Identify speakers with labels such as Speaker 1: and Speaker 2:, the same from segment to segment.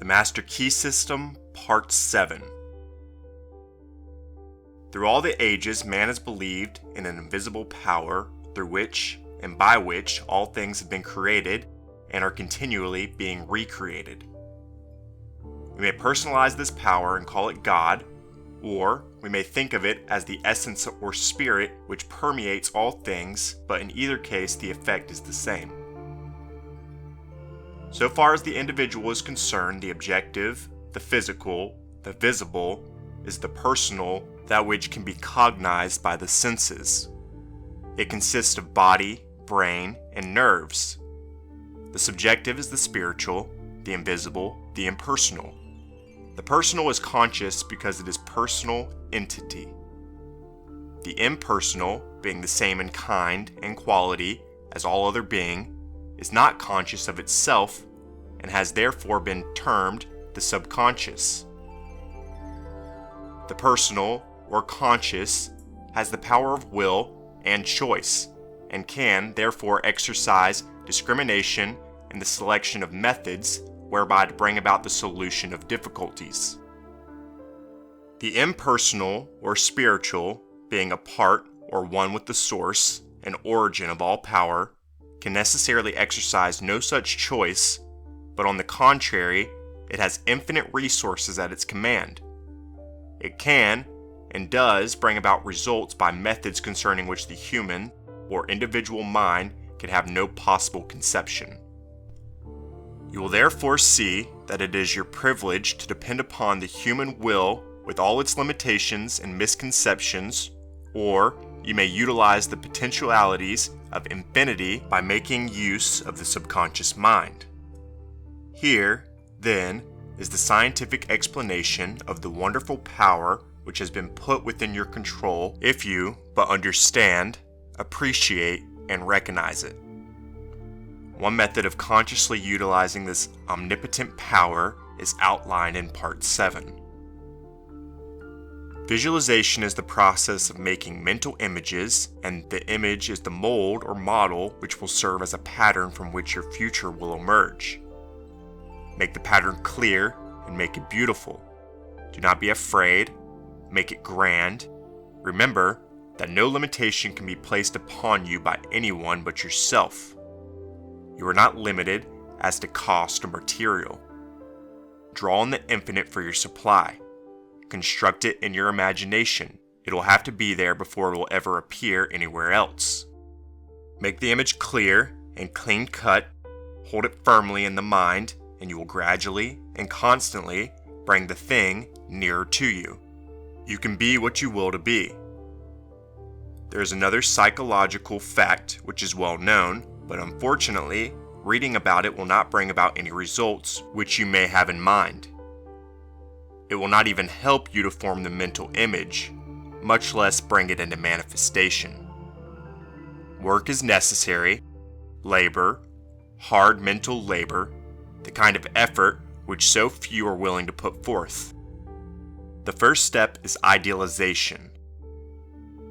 Speaker 1: The Master Key System, Part 7. Through all the ages, man has believed in an invisible power through which and by which all things have been created and are continually being recreated. We may personalize this power and call it God, or we may think of it as the essence or spirit which permeates all things, but in either case the effect is the same. So far as the individual is concerned, the objective, the physical, the visible, is the personal, that which can be cognized by the senses. It consists of body, brain, and nerves. The subjective is the spiritual, the invisible, the impersonal. The personal is conscious because it is personal entity. The impersonal, being the same in kind and quality as all other being, is not conscious of itself and has therefore been termed the subconscious. The personal, or conscious, has the power of will and choice, and can therefore exercise discrimination in the selection of methods whereby to bring about the solution of difficulties. The impersonal, or spiritual, being a part or one with the source and origin of all power, can necessarily exercise no such choice, but on the contrary, it has infinite resources at its command. It can, and does, bring about results by methods concerning which the human or individual mind can have no possible conception. You will therefore see that it is your privilege to depend upon the human will with all its limitations and misconceptions, or you may utilize the potentialities of infinity by making use of the subconscious mind. Here, then, is the scientific explanation of the wonderful power which has been put within your control if you but understand, appreciate, and recognize it. One method of consciously utilizing this omnipotent power is outlined in Part 7. Visualization is the process of making mental images, and the image is the mold or model which will serve as a pattern from which your future will emerge. Make the pattern clear and make it beautiful. Do not be afraid. Make it grand. Remember that no limitation can be placed upon you by anyone but yourself. You are not limited as to cost or material. Draw on the infinite for your supply. Construct it in your imagination. It will have to be there before it will ever appear anywhere else. Make the image clear and clean cut. Hold it firmly in the mind, and you will gradually and constantly bring the thing nearer to you. You can be what you will to be. There is another psychological fact which is well known, but unfortunately, reading about it will not bring about any results which you may have in mind. It will not even help you to form the mental image, much less bring it into manifestation. Work is necessary, labor, hard mental labor, the kind of effort which so few are willing to put forth. The first step is idealization.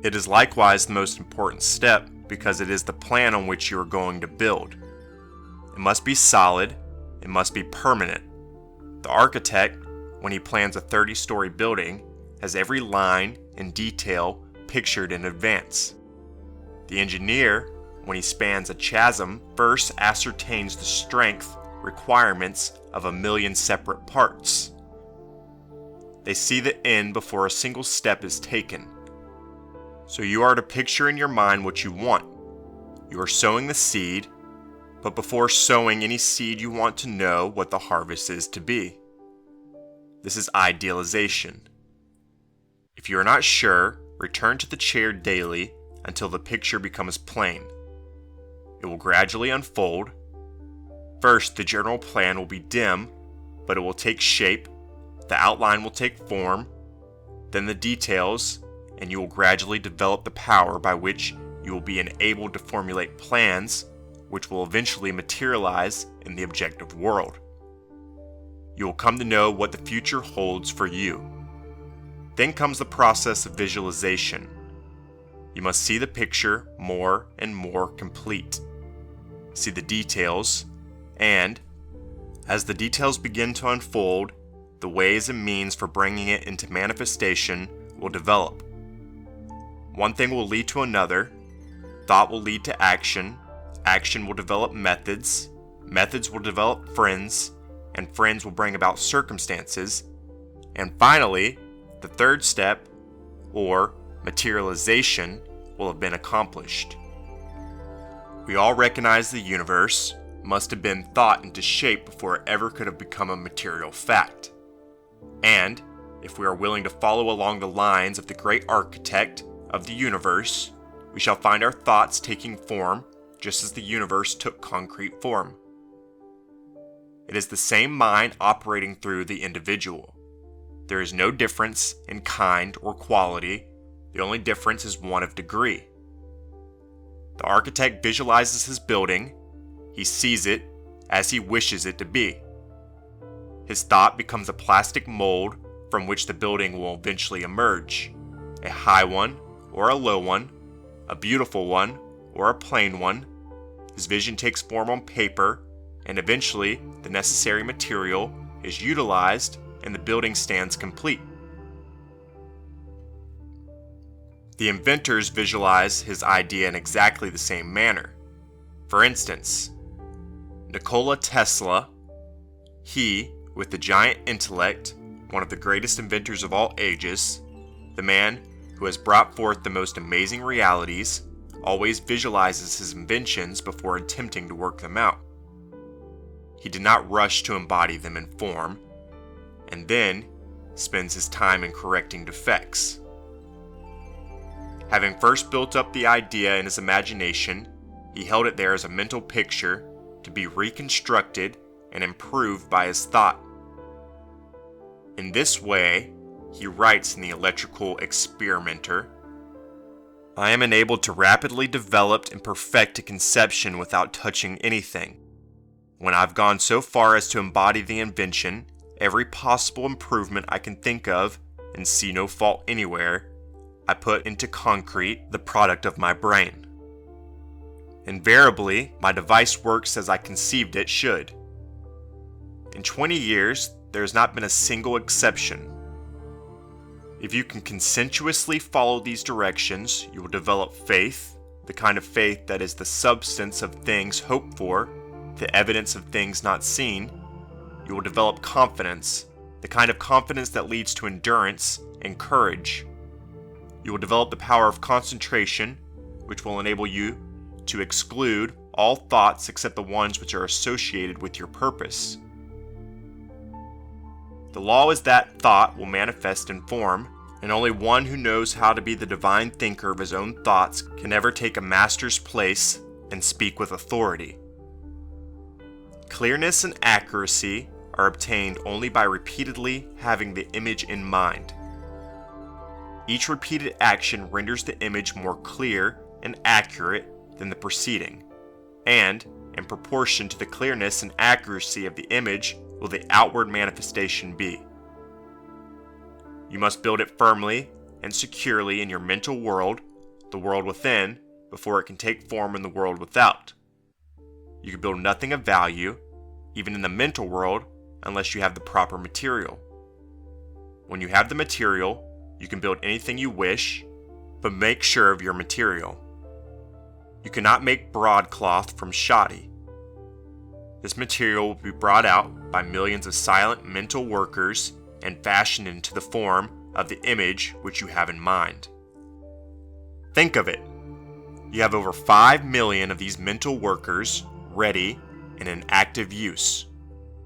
Speaker 1: It is likewise the most important step because it is the plan on which you are going to build. It must be solid, it must be permanent. The architect, when he plans a 30-story building, has every line and detail pictured in advance. The engineer, when he spans a chasm, first ascertains the strength requirements of 1,000,000 separate parts. They see the end before a single step is taken. So you are to picture in your mind what you want. You are sowing the seed, but before sowing any seed you want to know what the harvest is to be. This is idealization. If you are not sure, return to the chair daily until the picture becomes plain. It will gradually unfold. First, the general plan will be dim, but it will take shape. The outline will take form, then the details, and you will gradually develop the power by which you will be enabled to formulate plans which will eventually materialize in the objective world. You will come to know what the future holds for you. Then comes the process of visualization. You must see the picture more and more complete. See the details, and As the details begin to unfold, the ways and means for bringing it into manifestation will develop. One thing will lead to another, thought will lead to action, action will develop methods, methods will develop friends, and friends will bring about circumstances, and finally, the third step, or materialization, will have been accomplished. We all recognize the universe must have been thought into shape before it ever could have become a material fact. And, if we are willing to follow along the lines of the great architect of the universe, we shall find our thoughts taking form just as the universe took concrete form. It is the same mind operating through the individual. There is no difference in kind or quality, the only difference is one of degree. The architect visualizes his building, he sees it as he wishes it to be. His thought becomes a plastic mold from which the building will eventually emerge, a high one or a low one, a beautiful one or a plain one. His vision takes form on paper, and eventually the necessary material is utilized and the building stands complete. The inventors visualize his idea in exactly the same manner. For instance, Nikola Tesla, he, with the giant intellect, one of the greatest inventors of all ages, the man who has brought forth the most amazing realities, always visualizes his inventions before attempting to work them out. He did not rush to embody them in form, and then spends his time in correcting defects. Having first built up the idea in his imagination, he held it there as a mental picture to be reconstructed and improved by his thought. In this way, he writes in the Electrical Experimenter, "I am enabled to rapidly develop and perfect a conception without touching anything. When I've gone so far as to embody the invention, every possible improvement I can think of, and see no fault anywhere, I put into concrete the product of my brain. Invariably, my device works as I conceived it should. In 20 years, there has not been a single exception. If you can conscientiously follow these directions, you will develop faith, the kind of faith that is the substance of things hoped for, the evidence of things not seen. You will develop confidence, the kind of confidence that leads to endurance and courage. You will develop the power of concentration, which will enable you to exclude all thoughts except the ones which are associated with your purpose. The law is that thought will manifest in form, and only one who knows how to be the divine thinker of his own thoughts can ever take a master's place and speak with authority. Clearness and accuracy are obtained only by repeatedly having the image in mind. Each repeated action renders the image more clear and accurate than the preceding, and, in proportion to the clearness and accuracy of the image, will the outward manifestation be. You must build it firmly and securely in your mental world, the world within, before it can take form in the world without. You can build nothing of value, even in the mental world, unless you have the proper material. When you have the material, you can build anything you wish, but make sure of your material. You cannot make broadcloth from shoddy. This material will be brought out by millions of silent mental workers and fashioned into the form of the image which you have in mind. Think of it. You have over 5 million of these mental workers ready and in active use.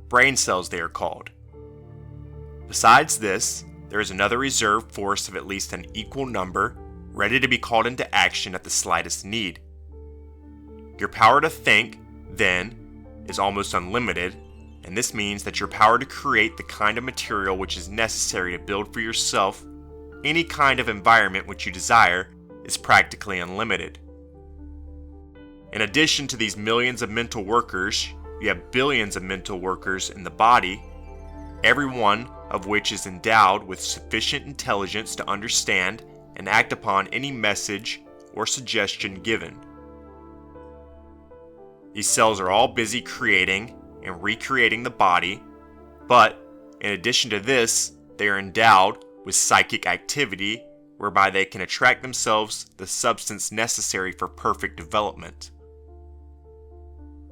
Speaker 1: Brain cells, they are called. Besides this, there is another reserve force of at least an equal number, ready to be called into action at the slightest need. Your power to think, then, is almost unlimited, and this means that your power to create the kind of material which is necessary to build for yourself any kind of environment which you desire is practically unlimited. In addition to these millions of mental workers, you have billions of mental workers in the body, every one of which is endowed with sufficient intelligence to understand and act upon any message or suggestion given. These cells are all busy creating and recreating the body, but in addition to this, they are endowed with psychic activity whereby they can attract themselves the substance necessary for perfect development.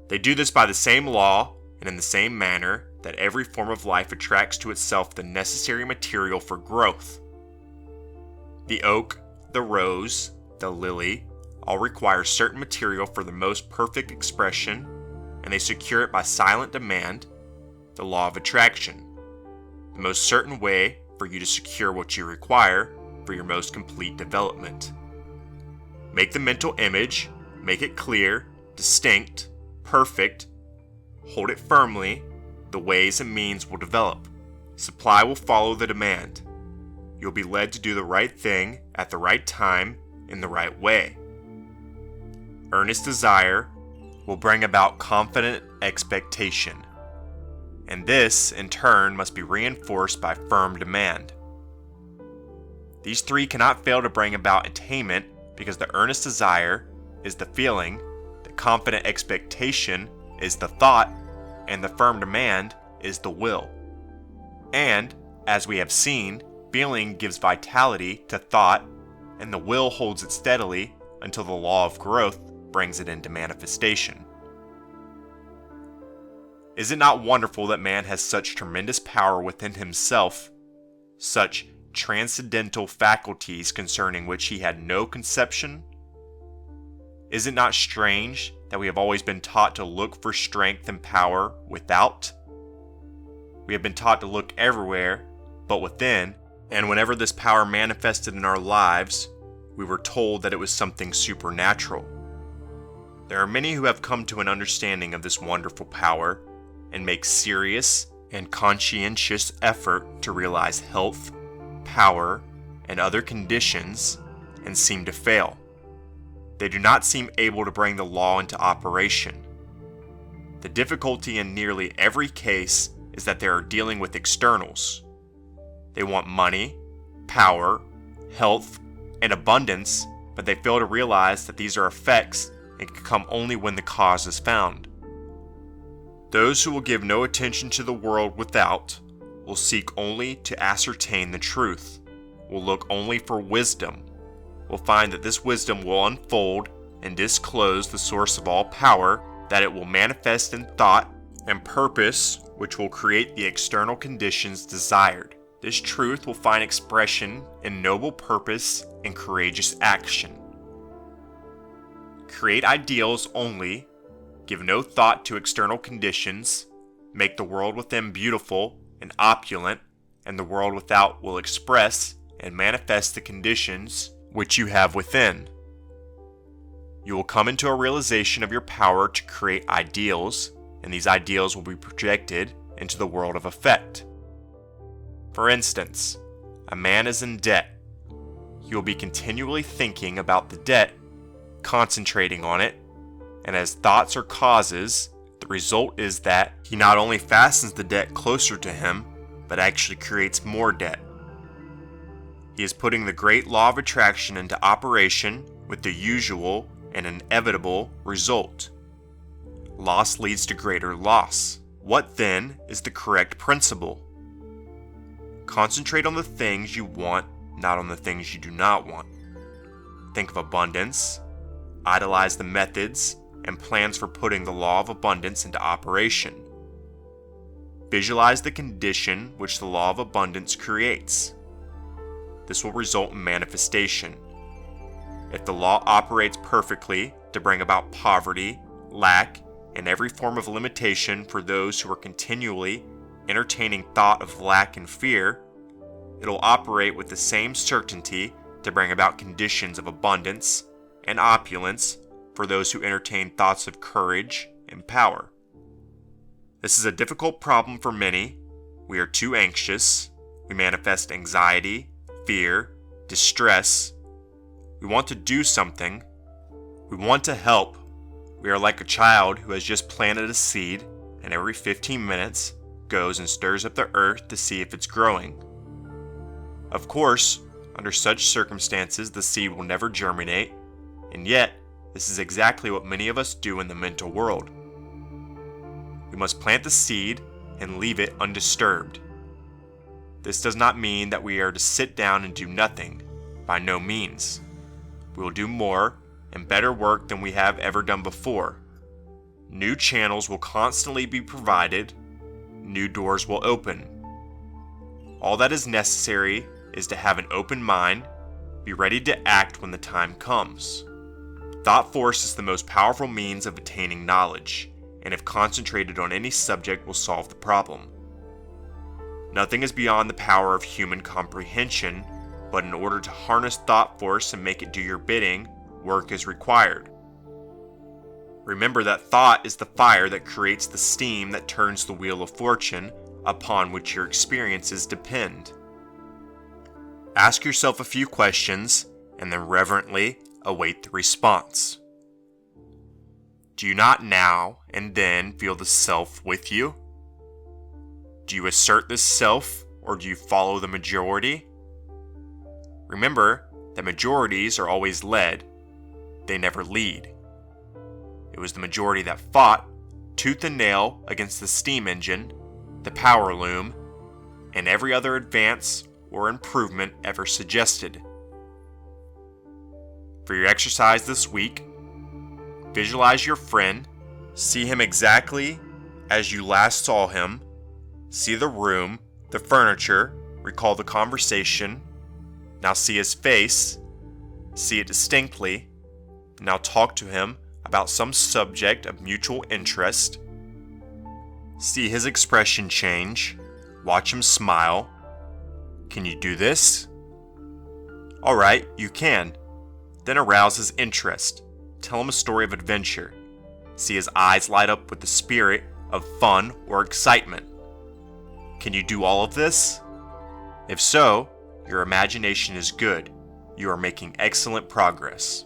Speaker 1: They do this by the same law and in the same manner that every form of life attracts to itself the necessary material for growth. The oak, the rose, the lily all require certain material for the most perfect expression, and they secure it by silent demand, the law of attraction, the most certain way for you to secure what you require for your most complete development. Make the mental image, make it clear, distinct, perfect, hold it firmly, the ways and means will develop. Supply will follow the demand. You'll be led to do the right thing at the right time in the right way. Earnest desire will bring about confident expectation, and this, in turn, must be reinforced by firm demand. These three cannot fail to bring about attainment because the earnest desire is the feeling, the confident expectation is the thought, and the firm demand is the will. And, as we have seen, feeling gives vitality to thought, and the will holds it steadily until the law of growth brings it into manifestation. Is it not wonderful that man has such tremendous power within himself, such transcendental faculties concerning which he had no conception? Is it not strange that we have always been taught to look for strength and power without? We have been taught to look everywhere but within, and whenever this power manifested in our lives, we were told that it was something supernatural. There are many who have come to an understanding of this wonderful power and make serious and conscientious effort to realize health, power, and other conditions, and seem to fail. They do not seem able to bring the law into operation. The difficulty in nearly every case is that they are dealing with externals. They want money, power, health, and abundance, but they fail to realize that these are effects and can come only when the cause is found. Those who will give no attention to the world without will seek only to ascertain the truth, will look only for wisdom, will find that this wisdom will unfold and disclose the source of all power, that it will manifest in thought and purpose, which will create the external conditions desired. This truth will find expression in noble purpose and courageous action. Create ideals only, give no thought to external conditions, make the world within beautiful and opulent, and the world without will express and manifest the conditions which you have within. You will come into a realization of your power to create ideals, and these ideals will be projected into the world of effect. For instance, a man is in debt. He will be continually thinking about the debt, concentrating on it, and as thoughts are causes, the result is that he not only fastens the debt closer to him, but actually creates more debt. He is putting the great law of attraction into operation with the usual and inevitable result. Loss leads to greater loss. What then is the correct principle? Concentrate on the things you want, not on the things you do not want. Think of abundance, idolize the methods and plans for putting the law of abundance into operation. Visualize the condition which the law of abundance creates. This will result in manifestation. If the law operates perfectly to bring about poverty, lack, and every form of limitation for those who are continually entertaining thought of lack and fear, it will operate with the same certainty to bring about conditions of abundance and opulence for those who entertain thoughts of courage and power. This is a difficult problem for many. We are too anxious. We manifest anxiety, fear, distress. We want to do something. We want to help. We are like a child who has just planted a seed and every 15 minutes goes and stirs up the earth to see if it's growing. Of course, under such circumstances, the seed will never germinate, and yet, this is exactly what many of us do in the mental world. We must plant the seed and leave it undisturbed. This does not mean that we are to sit down and do nothing. By no means. We will do more and better work than we have ever done before. New channels will constantly be provided. New doors will open. All that is necessary is to have an open mind, be ready to act when the time comes. Thought force is the most powerful means of attaining knowledge, and if concentrated on any subject will solve the problem. Nothing is beyond the power of human comprehension, but in order to harness thought force and make it do your bidding, work is required. Remember that thought is the fire that creates the steam that turns the wheel of fortune, upon which your experiences depend. Ask yourself a few questions, and then reverently await the response. Do you not now and then feel the self with you? Do you assert this self, or do you follow the majority? Remember that majorities are always led, they never lead. It was the majority that fought, tooth and nail, against the steam engine, the power loom, and every other advance or improvement ever suggested. For your exercise this week, visualize your friend, see him exactly as you last saw him, see the room, the furniture, recall the conversation, now see his face, see it distinctly, now talk to him about some subject of mutual interest. See his expression change. Watch him smile. Can you do this? Alright, you can. Then arouse his interest. Tell him a story of adventure. See his eyes light up with the spirit of fun or excitement. Can you do all of this? If so, your imagination is good. You are making excellent progress.